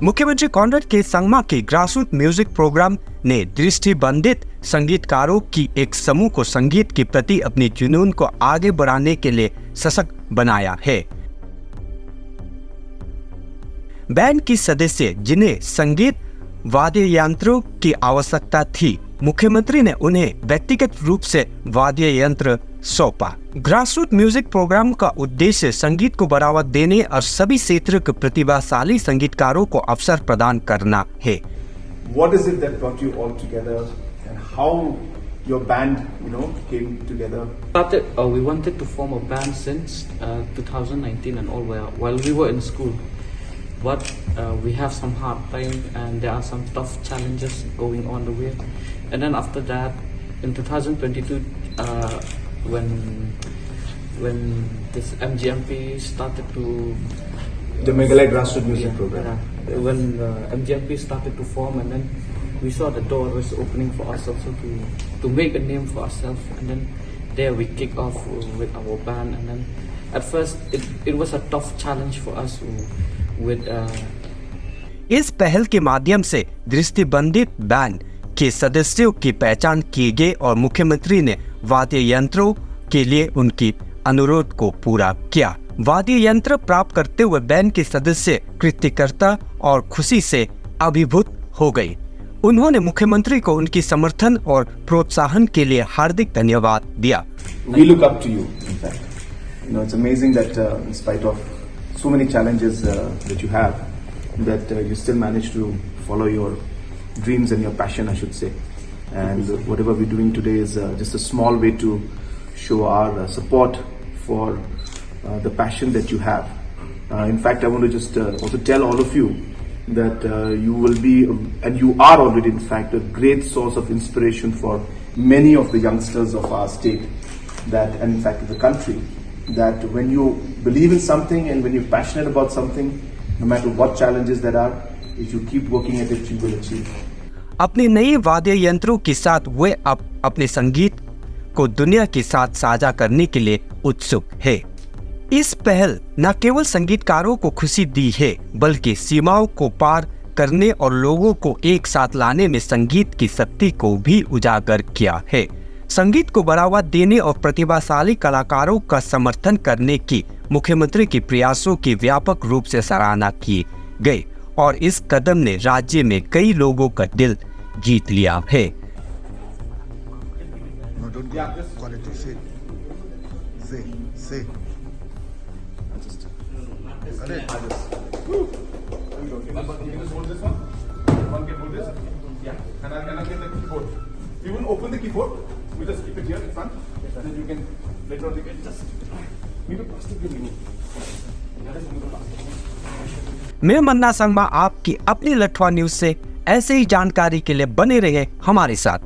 मुख्यमंत्री कॉनराड के संगमा के ग्रासरूट म्यूजिक प्रोग्राम ने दृष्टिबंधित संगीतकारों की एक समूह को संगीत के प्रति अपनी जुनून को आगे बढ़ाने के लिए सशक्त बनाया है। बैंड की सदस्य जिन्हें संगीत वाद्य यंत्रों की आवश्यकता थी, मुख्यमंत्री ने उन्हें व्यक्तिगत रूप से वाद्य यंत्र सौंपा। ग्रासरूट म्यूजिक प्रोग्राम का उद्देश्य संगीत को बढ़ावा देने और सभी क्षेत्र के प्रतिभाशाली संगीतकारों को अवसर प्रदान करना है। What is it that brought you all together and how your band, came together? We wanted to form a band since 2019 and all while we were in school. But we have some hard time and there are some tough challenges going on the way. And then after that, in 2022, when this MGMP started to The Meghalaya Grassroots Music Program. When MGMP started to form, and then we saw the door was opening for us also to make a name for ourselves. And then there we kick off with our band. And then at first it was a tough challenge for us with. इस पहल के माध्यम से दृष्टिबंधित band के सदस्यों की पहचान की गई और मुख्यमंत्री ने वाद्य यंत्रों के लिए उनकी अनुरोध को पूरा किया। वाद्य यंत्र प्राप्त करते हुए बैंड के सदस्य कृतज्ञता और खुशी से अभिभूत हो गए। उन्होंने मुख्यमंत्री को उनकी समर्थन और प्रोत्साहन के लिए हार्दिक धन्यवाद दिया। We look up to you. In fact, it's amazing that in spite of so many challenges that you have, that you still manage to follow your dreams and your passion, I should say. And whatever we're doing today is just a small way to show our support for the passion that you have. In fact, I want to just also tell all of you that you will be, and you are already in fact, a great source of inspiration for many of the youngsters of our state, that, and in fact of the country, that when you believe in something and when you're passionate about something, no matter what challenges there are, if you keep working at it, you will achieve. अपने नए वाद्य यंत्रों के साथ वे अब अपने संगीत को दुनिया के साथ साझा करने के लिए उत्सुक है। इस पहल न केवल संगीतकारों को खुशी दी है, बल्कि सीमाओं को पार करने और लोगों को एक साथ लाने में संगीत की शक्ति को भी उजागर किया है। संगीत को बढ़ावा देने और प्रतिभाशाली कलाकारों का समर्थन करने की मुख्यमंत्री के प्रयासों की व्यापक रूप से सराहना की गई और इस कदम ने राज्य में कई लोगों का दिल जीत लिया है। We just keep it here in front, then you can later on you can just maybe plastic will remove. मैं मन्ना संगमा आपकी अपनी लठवा न्यूज से ऐसे ही जानकारी के लिए बने रहे हमारे साथ।